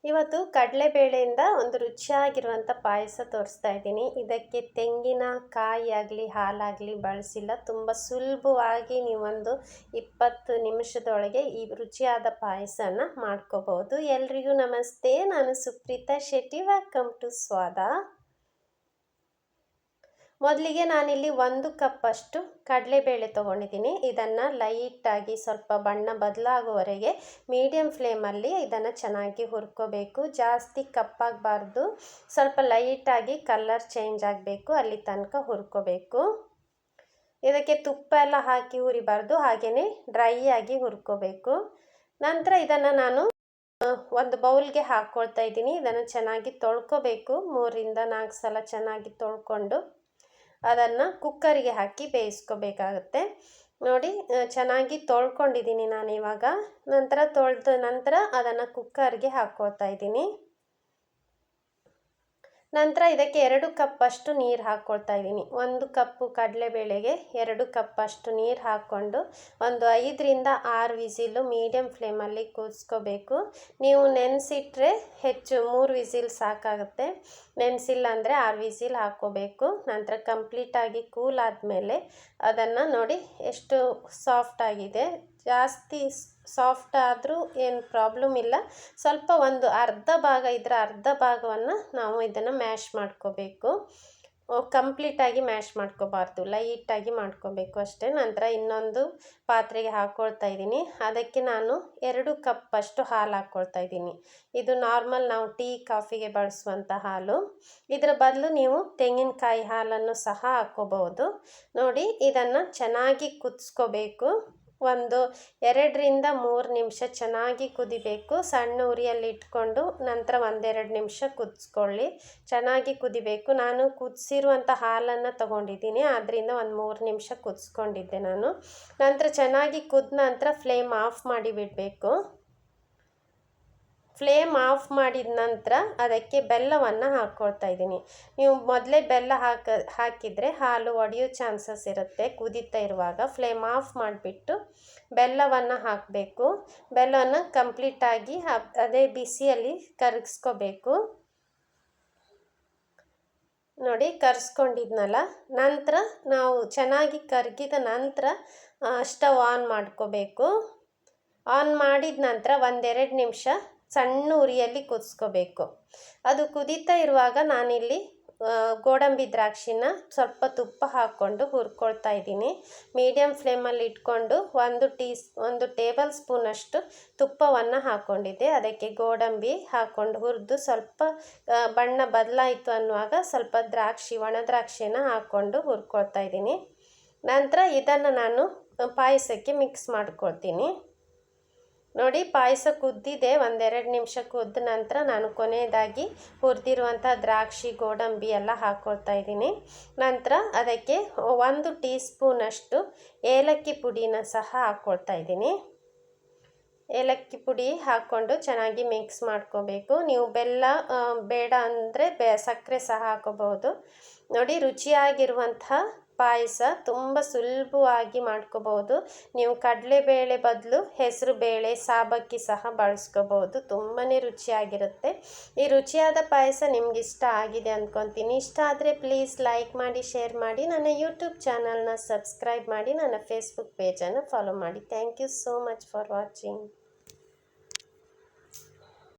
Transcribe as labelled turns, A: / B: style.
A: ಇವತ್ತು ಕಡಲೆಬೇಳೆಯಿಂದ ಒಂದು ರುಚಿಯಾಗಿರುವಂಥ ಪಾಯಸ ತೋರಿಸ್ತಾ ಇದ್ದೀನಿ. ಇದಕ್ಕೆ ತೆಂಗಿನಕಾಯಿ ಆಗಲಿ ಹಾಲಾಗಲಿ ಬಳಸಿಲ್ಲ. ತುಂಬ ಸುಲಭವಾಗಿ ನೀವೊಂದು 20 ನಿಮಿಷದೊಳಗೆ ಈ ರುಚಿಯಾದ ಪಾಯಸನ ಮಾಡ್ಕೋಬಹುದು. ಎಲ್ರಿಗೂ ನಮಸ್ತೆ, ನಾನು ಸುಪ್ರೀತಾ ಶೆಟ್ಟಿ. ವೆಲ್ಕಮ್ ಟು ಸ್ವಾದ. ಮೊದಲಿಗೆ ನಾನಿಲ್ಲಿ 1 ಕಪ್ಪಷ್ಟು ಕಡಲೆಬೇಳೆ ತೊಗೊಂಡಿದ್ದೀನಿ. ಇದನ್ನು ಲೈಟಾಗಿ ಸ್ವಲ್ಪ ಬಣ್ಣ ಬದಲಾಗುವವರೆಗೆ ಮೀಡಿಯಮ್ ಫ್ಲೇಮಲ್ಲಿ ಇದನ್ನು ಚೆನ್ನಾಗಿ ಹುರ್ಕೋಬೇಕು. ಜಾಸ್ತಿ ಕಪ್ಪಾಗಬಾರ್ದು, ಸ್ವಲ್ಪ ಲೈಟಾಗಿ ಕಲರ್ ಚೇಂಜ್ ಆಗಬೇಕು, ಅಲ್ಲಿ ತನಕ ಹುರ್ಕೋಬೇಕು. ಇದಕ್ಕೆ ತುಪ್ಪ ಎಲ್ಲ ಹಾಕಿ ಹುರಿಬಾರ್ದು, ಹಾಗೆಯೇ ಡ್ರೈ ಆಗಿ ಹುರ್ಕೋಬೇಕು. ನಂತರ ಇದನ್ನು ನಾನು ಒಂದು ಬೌಲ್ಗೆ ಹಾಕ್ಕೊಳ್ತಾ ಇದ್ದೀನಿ. ಇದನ್ನು ಚೆನ್ನಾಗಿ ತೊಳ್ಕೊಬೇಕು. 3ರಿಂದ 4 ಸಲ ಚೆನ್ನಾಗಿ ತೊಳ್ಕೊಂಡು ಅದನ್ನು ಕುಕ್ಕರಿಗೆ ಹಾಕಿ ಬೇಯಿಸ್ಕೋಬೇಕಾಗತ್ತೆ. ನೋಡಿ, ಚೆನ್ನಾಗಿ ತೊಳ್ಕೊಂಡಿದ್ದೀನಿ ನಾನು ಇವಾಗ. ನಂತರ ತೊಳೆದ ನಂತರ ಅದನ್ನು ಕುಕ್ಕರ್ಗೆ ಹಾಕ್ಕೊಳ್ತಾ ಇದ್ದೀನಿ. ನಂತರ ಇದಕ್ಕೆ 2 ಕಪ್ಪಷ್ಟು ನೀರು ಹಾಕ್ಕೊಳ್ತಾ ಇದ್ದೀನಿ. 1 ಕಪ್ಪು ಕಡಲೆಬೇಳೆಗೆ 2 ಕಪ್ಪಷ್ಟು ನೀರು ಹಾಕ್ಕೊಂಡು ಒಂದು 5ರಿಂದ 6 ವಿಸಿಲು ಮೀಡಿಯಮ್ ಫ್ಲೇಮಲ್ಲಿ ಕೂಗಿಸ್ಕೋಬೇಕು. ನೀವು ನೆನೆಸಿಟ್ರೆ ಹೆಚ್ಚು 3 ವಿಸಿಲ್ ಸಾಕಾಗುತ್ತೆ. ನೆನೆಸಿಲ್ಲ ಅಂದರೆ 6 ವಿಸಿಲ್ ಹಾಕ್ಕೋಬೇಕು. ನಂತರ ಕಂಪ್ಲೀಟಾಗಿ ಕೂಲ್ ಆದಮೇಲೆ ಅದನ್ನು ನೋಡಿ ಎಷ್ಟು ಸಾಫ್ಟ್ ಆಗಿದೆ. ಜಾಸ್ತಿ ಸಾಫ್ಟ್ ಆದರೂ ಏನು ಪ್ರಾಬ್ಲಮ್ ಇಲ್ಲ. ಸ್ವಲ್ಪ ಒಂದು ಅರ್ಧ ಭಾಗ ಇದರ ಅರ್ಧ ಭಾಗವನ್ನು ನಾವು ಇದನ್ನು ಮ್ಯಾಶ್ ಮಾಡ್ಕೋಬೇಕು. ಕಂಪ್ಲೀಟಾಗಿ ಮ್ಯಾಶ್ ಮಾಡ್ಕೋಬಾರ್ದು, ಲೈಟಾಗಿ ಮಾಡ್ಕೋಬೇಕು ಅಷ್ಟೇ. ನಂತರ ಇನ್ನೊಂದು ಪಾತ್ರೆಗೆ ಹಾಕ್ಕೊಳ್ತಾ ಇದ್ದೀನಿ. ಅದಕ್ಕೆ ನಾನು 2 ಕಪ್ಪಷ್ಟು ಹಾಲು ಹಾಕ್ಕೊಳ್ತಾ ಇದ್ದೀನಿ. ಇದು ನಾರ್ಮಲ್ ನಾವು ಟೀ ಕಾಫಿಗೆ ಬಳಸುವಂಥ ಹಾಲು. ಇದರ ಬದಲು ನೀವು ತೆಂಗಿನಕಾಯಿ ಹಾಲನ್ನು ಸಹ ಹಾಕ್ಕೋಬಹುದು. ನೋಡಿ, ಇದನ್ನು ಚೆನ್ನಾಗಿ ಕುದಿಸ್ಕೋಬೇಕು. ಒಂದು 2ರಿಂದ 3 ನಿಮಿಷ ಚೆನ್ನಾಗಿ ಕುದಿಬೇಕು. ಸಣ್ಣ ಉರಿಯಲ್ಲಿ ಇಟ್ಕೊಂಡು ನಂತರ 1-2 ನಿಮಿಷ ಕುದಿಸ್ಕೊಳ್ಳಿ. ಚೆನ್ನಾಗಿ ಕುದಿಬೇಕು. ನಾನು ಕುದಿಸಿರುವಂಥ ಹಾಲನ್ನು ತೊಗೊಂಡಿದ್ದೀನಿ, ಆದ್ದರಿಂದ ಒಂದು 3 ನಿಮಿಷ ಕುದಿಸ್ಕೊಂಡಿದ್ದೆ ನಾನು. ನಂತರ ಚೆನ್ನಾಗಿ ಕುದ್ದ ನಂತರ ಫ್ಲೇಮ್ ಆಫ್ ಮಾಡಿ ಬಿಡಬೇಕು. ಫ್ಲೇಮ್ ಆಫ್ ಮಾಡಿದ ನಂತರ ಅದಕ್ಕೆ ಬೆಲ್ಲವನ್ನು ಹಾಕ್ಕೊಳ್ತಾ ಇದ್ದೀನಿ. ನೀವು ಮೊದಲೇ ಬೆಲ್ಲ ಹಾಕಿದರೆ ಹಾಲು ಒಡೆಯೋ ಚಾನ್ಸಸ್ ಇರುತ್ತೆ. ಕುದೀತಾ ಇರುವಾಗ ಫ್ಲೇಮ್ ಆಫ್ ಮಾಡಿಬಿಟ್ಟು ಬೆಲ್ಲವನ್ನು ಹಾಕಬೇಕು. ಬೆಲ್ಲವನ್ನು ಕಂಪ್ಲೀಟಾಗಿ ಅದೇ ಬಿಸಿಯಲ್ಲಿ ಕರಗಿಸ್ಕೋಬೇಕು. ನೋಡಿ, ಕರೆಸ್ಕೊಂಡಿದ್ನಲ್ಲ. ನಂತರ ನಾವು ಚೆನ್ನಾಗಿ ಕರಗಿದ ನಂತರ ಸ್ಟವ್ ಆನ್ ಮಾಡ್ಕೋಬೇಕು. ಆನ್ ಮಾಡಿದ ನಂತರ 1-2 ನಿಮಿಷ ಸಣ್ಣ ಉರಿಯಲ್ಲಿ ಕುದಿಸ್ಕೋಬೇಕು. ಅದು ಕುದೀತಾ ಇರುವಾಗ ನಾನಿಲ್ಲಿ ಗೋಡಂಬಿ ದ್ರಾಕ್ಷಿನ ಸ್ವಲ್ಪ ತುಪ್ಪ ಹಾಕ್ಕೊಂಡು ಹುರ್ಕೊಳ್ತಾ ಇದ್ದೀನಿ. ಮೀಡಿಯಮ್ ಫ್ಲೇಮಲ್ಲಿ ಇಟ್ಕೊಂಡು 1 ಟೇಬಲ್ ಸ್ಪೂನಷ್ಟು ತುಪ್ಪವನ್ನು ಹಾಕ್ಕೊಂಡಿದ್ದೆ. ಅದಕ್ಕೆ ಗೋಡಂಬಿ ಹಾಕ್ಕೊಂಡು ಹುರಿದು ಸ್ವಲ್ಪ ಬಣ್ಣ ಬದಲಾಯಿತು ಅನ್ನುವಾಗ ಸ್ವಲ್ಪ ಒಣ ದ್ರಾಕ್ಷಿನ ಹಾಕ್ಕೊಂಡು ಹುರ್ಕೊಳ್ತಾ ಇದ್ದೀನಿ. ನಂತರ ಇದನ್ನು ನಾನು ಪಾಯಸಕ್ಕೆ ಮಿಕ್ಸ್ ಮಾಡ್ಕೊಳ್ತೀನಿ. ನೋಡಿ, ಪಾಯಸ ಕುದ್ದಿದೆ. 1-2 ನಿಮಿಷ ಕುದ್ದ ನಂತರ ನಾನು ಕೊನೆಯದಾಗಿ ಹುರಿದಿರುವಂಥ ದ್ರಾಕ್ಷಿ ಗೋಡಂಬಿ ಎಲ್ಲ ಹಾಕ್ಕೊಳ್ತಾ ಇದ್ದೀನಿ. ನಂತರ ಅದಕ್ಕೆ 1 ಟೀ ಸ್ಪೂನಷ್ಟು ಏಲಕ್ಕಿ ಪುಡಿನ ಸಹ ಹಾಕ್ಕೊಳ್ತಾ ಇದ್ದೀನಿ. ಏಲಕ್ಕಿ ಪುಡಿ ಹಾಕ್ಕೊಂಡು ಚೆನ್ನಾಗಿ ಮಿಕ್ಸ್ ಮಾಡ್ಕೋಬೇಕು. ನೀವು ಬೆಲ್ಲ ಬೇಡ ಅಂದರೆ ಸಕ್ಕರೆ ಸಹ ಹಾಕೋಬಹುದು. ನೋಡಿ, ರುಚಿಯಾಗಿರುವಂಥ ಪಾಯಸ ತುಂಬ ಸುಲಭವಾಗಿ ಮಾಡ್ಕೋಬಹುದು. ನೀವು ಕಡಲೆಬೇಳೆ ಬದಲು ಹೆಸರು ಬೇಳೆ, ಸಾಬಕ್ಕಿ ಸಹ ಬಳಸ್ಕೋಬಹುದು. ತುಂಬಾ ರುಚಿಯಾಗಿರುತ್ತೆ. ಈ ರುಚಿಯಾದ ಪಾಯಸ ನಿಮ್ಗೆ ಇಷ್ಟ ಆಗಿದೆ ಅಂದ್ಕೊತೀನಿ. ಇಷ್ಟ ಆದರೆ ಪ್ಲೀಸ್ ಲೈಕ್ ಮಾಡಿ, ಶೇರ್ ಮಾಡಿ, ನನ್ನ ಯೂಟ್ಯೂಬ್ ಚಾನಲ್ನ ಸಬ್ಸ್ಕ್ರೈಬ್ ಮಾಡಿ, ನನ್ನ ಫೇಸ್ಬುಕ್ ಪೇಜನ್ನು ಫಾಲೋ ಮಾಡಿ. Thank you so much for watching.